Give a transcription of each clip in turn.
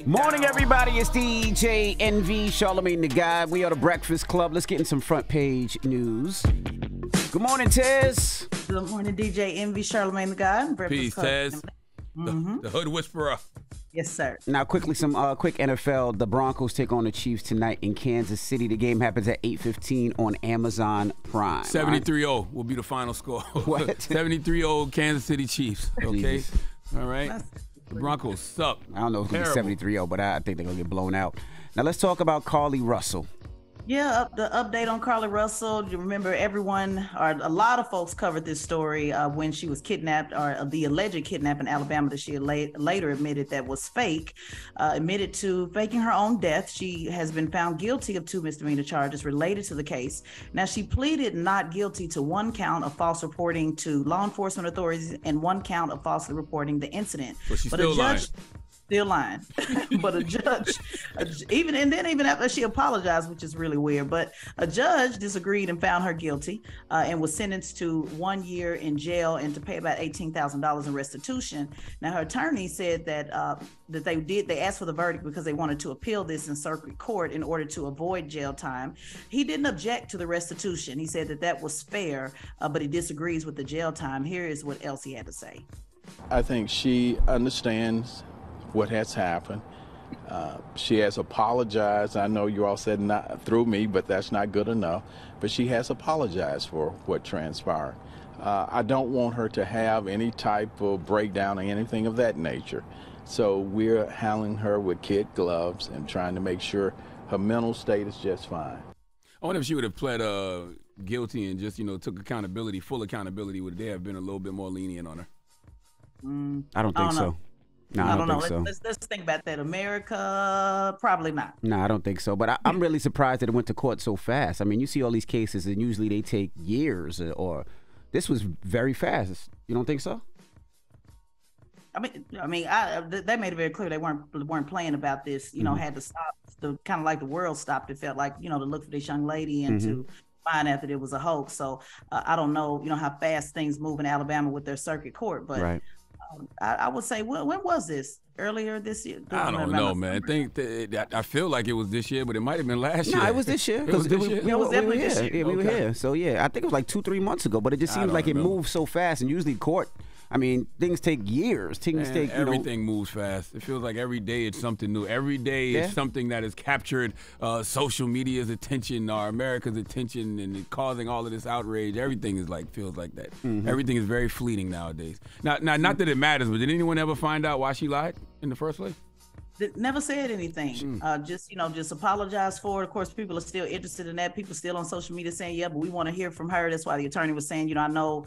Morning, everybody. It's DJ NV, Charlamagne the Guy. We are the Breakfast Club. Let's get in some front page news. Good morning, Tez. Good morning, DJ NV, Charlamagne the Guy. Breakfast Peace, Club. Tez. The Hood Whisperer. Yes, sir. Now, quickly, some quick NFL. The Broncos take on the Chiefs tonight in Kansas City. The game happens at 8:15 on Amazon Prime. 73-0 will be the final score. What? 73-0 Kansas City Chiefs. Okay? Jesus. All right? The Broncos suck. I don't know if it's 73-0, but I think they're going to get blown out. Now, let's talk about Carlee Russell. Yeah, the update on Carlee Russell. You remember everyone, or a lot of folks covered this story when she was kidnapped, or the alleged kidnap in Alabama that she later admitted that was fake, admitted to faking her own death. She has been found guilty of 2 misdemeanor charges related to the case. Now, she pleaded not guilty to 1 count of false reporting to law enforcement authorities and 1 count of falsely reporting the incident. But she's still lying. Still lying. But a judge, even after she apologized, which is really weird, but a judge disagreed and found her guilty and was sentenced to 1 year in jail and to pay about $18,000 in restitution. Now, her attorney said that they asked for the verdict because they wanted to appeal this in circuit court in order to avoid jail time. He didn't object to the restitution. He said that was fair, but he disagrees with the jail time. Here is what else he had to say. I think she understands what has happened. She has apologized. I know you all said not through me, but that's not good enough. But she has apologized for what transpired. I don't want her to have any type of breakdown or anything of that nature. So we're handling her with kid gloves and trying to make sure her mental state is just fine. I wonder if she would have pled guilty and just, took accountability, full accountability. Would they have been a little bit more lenient on her? I don't think so. No, I don't know. So. Let's think about that. America, probably not. No, I don't think so. But I'm really surprised that it went to court so fast. I mean, you see all these cases, and usually they take years. Or this was very fast. You don't think so? I mean, they made it very clear they weren't playing about this. Had to stop. Kind of like the world stopped. It felt like to look for this young lady and to find out that it was a hoax. So I don't know. How fast things move in Alabama with their circuit court, but. Right. I would say, when was this? Earlier this year? I don't know, man. I feel like it was this year, but it might have been last year. No, it was this year. It was definitely this year. Yeah, we were here. So, yeah, I think it was like 2-3 months ago, but it just seems like it moved so fast. And usually court, I mean, things take years. Everything moves fast. It feels like every day it's something new. Every day it's something that has captured social media's attention or America's attention and causing all of this outrage. Everything is feels like that. Everything is very fleeting nowadays. Now, not that it matters, but did anyone ever find out why she lied in the first place? Never said anything. Just apologize for it. Of course, people are still interested in that. People still on social media saying, yeah, but we want to hear from her. That's why the attorney was saying, I know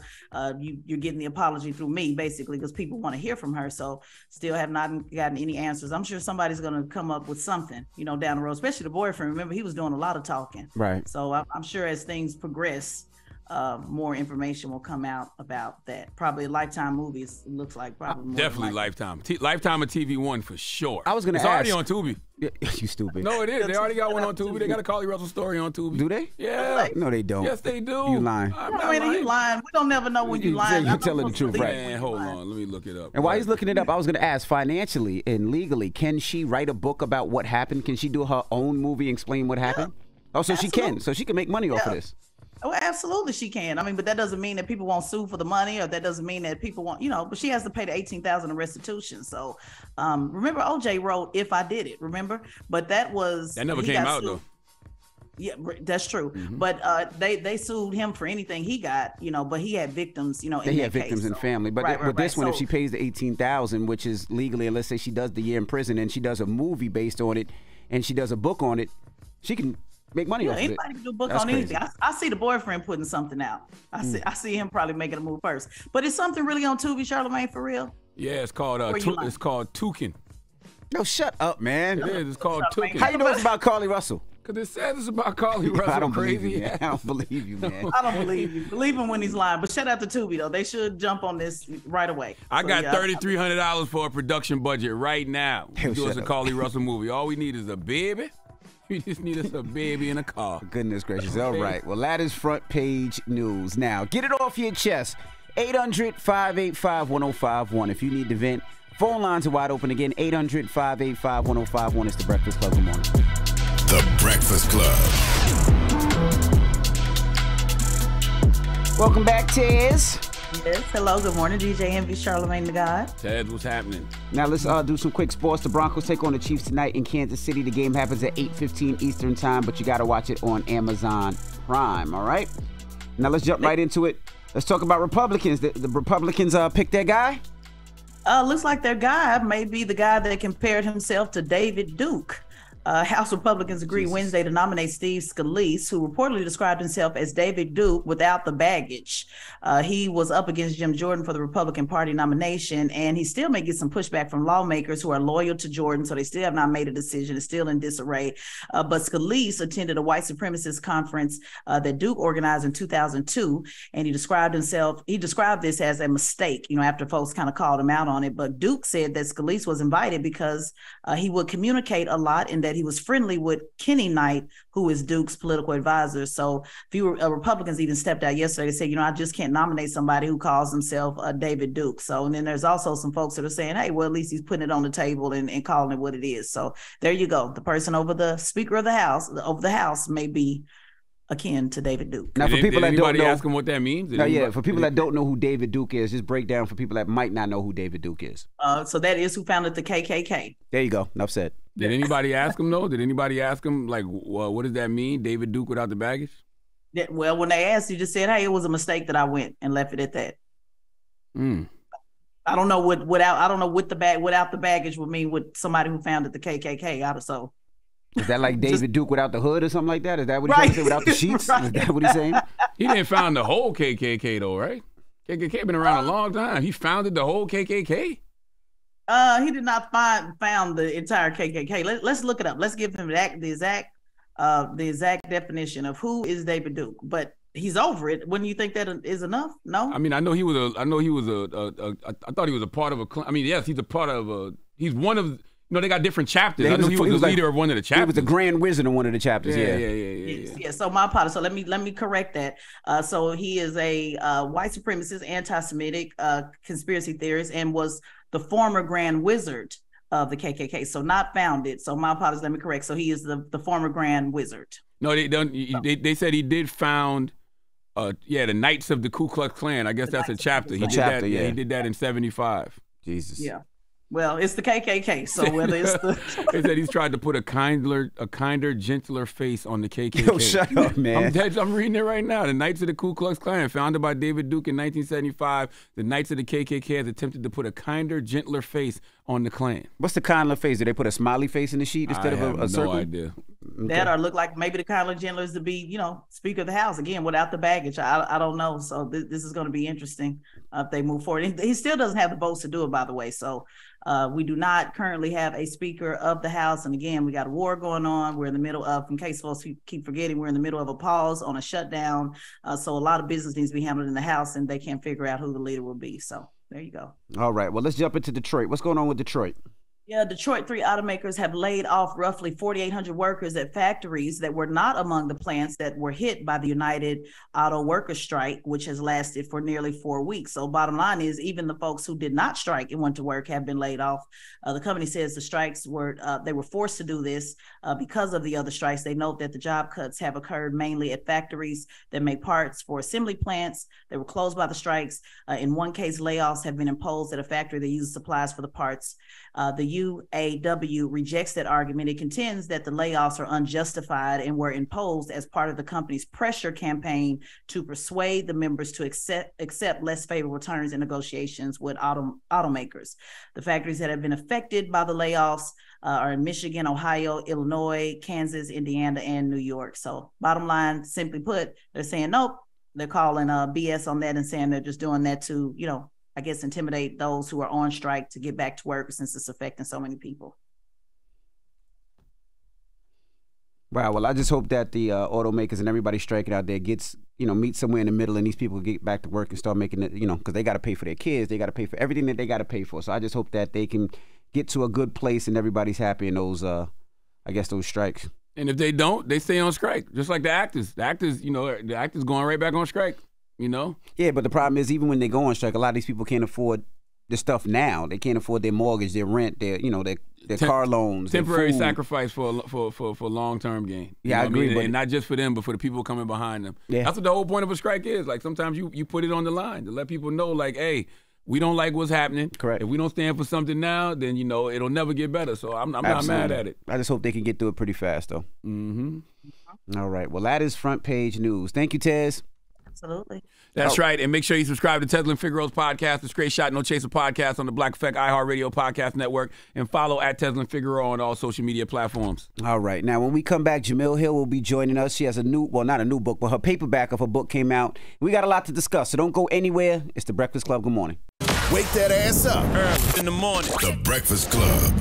you're getting the apology through me, basically, because people want to hear from her. So still have not gotten any answers. I'm sure somebody's going to come up with something, down the road, especially the boyfriend. Remember, he was doing a lot of talking. Right. So I'm sure as things progress, more information will come out about that. Probably Lifetime movies. It looks like probably more definitely Lifetime. Lifetime of TV One for sure. I was going to ask. It's already on Tubi. You stupid. No, it is. They already got one on Tubi. They got a Carlee Russell story on Tubi. Do they? Yeah. No, they don't. Yes, they do. You lying. You lying. We don't never know when you lying. You're telling the truth, right? Man, hold on. Let me look it up. And while he's looking it up, I was going to ask, financially and legally, can she write a book about what happened? Can she do her own movie and explain what happened? Oh, so she can. So she can make money off of this. Oh, absolutely she can. I mean, but that doesn't mean that people won't sue for the money, or that doesn't mean that people won't, but she has to pay the $18,000 in restitution. So remember OJ wrote If I Did It, remember? But that never came out though. Yeah, that's true. But they sued him for anything he got, but he had victims, in he had victims case, and family. But with this one, if she pays the $18,000, which is legally, and let's say she does the year in prison and she does a movie based on it and she does a book on it, she can make money off of it. Anybody can do a book on anything. I see the boyfriend putting something out. I see him probably making a move first. But is something really on Tubi, Charlamagne, for real? Yeah, it's called Toucan. No, shut up, man. It is. It's called Toucan. How you know it's about Carlee Russell? Because it says it's about Carlee Russell. I don't believe you, man. I don't believe you, man. I don't believe you. Believe him when he's lying. But shout out to Tubi, though. They should jump on this right away. I got $3,300 for a production budget right now. Do us a Carlee Russell movie. All we need is a baby. We just need us a baby in a car. Goodness gracious. All right. Well, that is front page news. Now, get it off your chest. 800-585-1051. If you need to vent, Phone lines are wide open again. 800-585-1051 is the Breakfast Club. Good morning. The Breakfast Club. Welcome back, Tez. Yes, hello, good morning, DJ Envy, Charlamagne the God. Ted, what's happening? Now let's do some quick sports. The Broncos take on the Chiefs tonight in Kansas City. The game happens at 8:15 Eastern time, but you got to watch it on Amazon Prime, all right? Now let's jump right into it. Let's talk about Republicans. The Republicans picked their guy? Looks like their guy may be the guy that compared himself to David Duke. House Republicans agreed Wednesday to nominate Steve Scalise, who reportedly described himself as David Duke without the baggage. He was up against Jim Jordan for the Republican Party nomination, and he still may get some pushback from lawmakers who are loyal to Jordan, so they still have not made a decision. It's still in disarray. But Scalise attended a white supremacist conference that Duke organized in 2002, and he described this as a mistake, after folks kind of called him out on it. But Duke said that Scalise was invited because he would communicate a lot and that he was friendly with Kenny Knight, who is Duke's political advisor. So a few Republicans even stepped out yesterday and said, I just can't nominate somebody who calls himself David Duke. So, and then there's also some folks that are saying, hey, well, at least he's putting it on the table and calling it what it is. So there you go. The person over the Speaker of the House, may be akin to David Duke. Now, for people that don't know, ask him what that means? For people that don't know who David Duke is, just break down for people that might not know who David Duke is. So that is who founded the KKK. There you go. Enough said. Did anybody ask him, though? Did anybody ask him, what does that mean, David Duke without the baggage? Yeah, well, when they asked, he just said, hey, it was a mistake that I went and left it at that. I don't know what without the baggage would mean with somebody who founded the KKK. So is that like David Duke without the hood or something like that? Is that what he's trying to say, without the sheets? Right. Is that what he's saying? He didn't found the whole KKK though, right? KKK been around a long time. He founded the whole KKK? He did not found the entire KKK. Let's look it up. Let's give him the exact definition of who is David Duke. But he's over it. Wouldn't you think that is enough? No. I mean, I thought he was a part of a. I mean, yes, he's a part of a. He's one of. They got different chapters. I know he was the leader of one of the chapters. He was the Grand Wizard of one of the chapters. Yeah. So my apologies. So let me correct that. So he is a white supremacist, anti-Semitic conspiracy theorist, and was the former Grand Wizard of the KKK. So not founded. So my apologies. Let me correct. So he is the former Grand Wizard. No, they said he did found. The Knights of the Ku Klux Klan. I guess that's a chapter. He did that. Yeah, he did that in '75. Jesus. Yeah. Well, it's the KKK, so whether it's the... They said he's tried to put a kinder, gentler face on the KKK. Yo, shut up, man. I'm reading it right now. The Knights of the Ku Klux Klan, founded by David Duke in 1975. The Knights of the KKK has attempted to put a kinder, gentler face on the Klan. What's the kinder face? Did they put a smiley face in the sheet instead of a circle? No idea. Okay. That or look like maybe the kinder, gentler is to be, Speaker of the House, again, without the baggage. I don't know. So this is going to be interesting if they move forward. He still doesn't have the votes to do it, by the way. So we do not currently have a Speaker of the House. And again, we got a war going on. We're in the middle of, in case folks keep forgetting, we're in the middle of a pause on a shutdown. So a lot of business needs to be handled in the House, and they can't figure out who the leader will be. So there you go. All right. Well, let's jump into Detroit. What's going on with Detroit? Yeah, Detroit, 3 automakers have laid off roughly 4,800 workers at factories that were not among the plants that were hit by the United Auto Workers strike, which has lasted for nearly 4 weeks. So bottom line is, even the folks who did not strike and went to work have been laid off. The company says the strikes were forced to do this because of the other strikes. They note that the job cuts have occurred mainly at factories that make parts for assembly plants. They were closed by the strikes. In one case, layoffs have been imposed at a factory that uses supplies for the parts. The UAW rejects that argument. It contends that the layoffs are unjustified and were imposed as part of the company's pressure campaign to persuade the members to accept less favorable terms in negotiations with automakers. The factories that have been affected by the layoffs are in Michigan, Ohio, Illinois, Kansas, Indiana, and New York. So bottom line, simply put, they're saying nope. They're calling BS on that and saying they're just doing that to, I guess, intimidate those who are on strike to get back to work since it's affecting so many people. Wow. Well, I just hope that the automakers and everybody striking out there gets, meet somewhere in the middle, and these people get back to work and start making it, because they got to pay for their kids. They got to pay for everything that they got to pay for. So I just hope that they can get to a good place and everybody's happy in those, those strikes. And if they don't, they stay on strike, just like the actors. The actors going right back on strike. Yeah, but the problem is, even when they go on strike, a lot of these people can't afford the stuff now. They can't afford their mortgage, their rent, their car loans. Temporary sacrifice for long-term gain. Yeah, I agree. And not just for them, but for the people coming behind them. Yeah. That's what the whole point of a strike is. Like sometimes you put it on the line to let people know, like, hey, we don't like what's happening. Correct. If we don't stand for something now, then it'll never get better. So I'm not mad at it. I just hope they can get through it pretty fast, though. Mm-hmm. All right. Well, that is Front Page News. Thank you, Tez. Absolutely. That's right. And make sure you subscribe to Tezlyn Figaro's podcast, the Straight Shot No Chaser podcast on the Black Effect iHeartRadio podcast network, and follow at Tezlyn Figaro on all social media platforms. All right. Now, when we come back, Jamil Hill will be joining us. She has not a new book, but her paperback of her book came out. We got a lot to discuss, so don't go anywhere. It's The Breakfast Club. Good morning. Wake that ass up. Early in the morning. The Breakfast Club.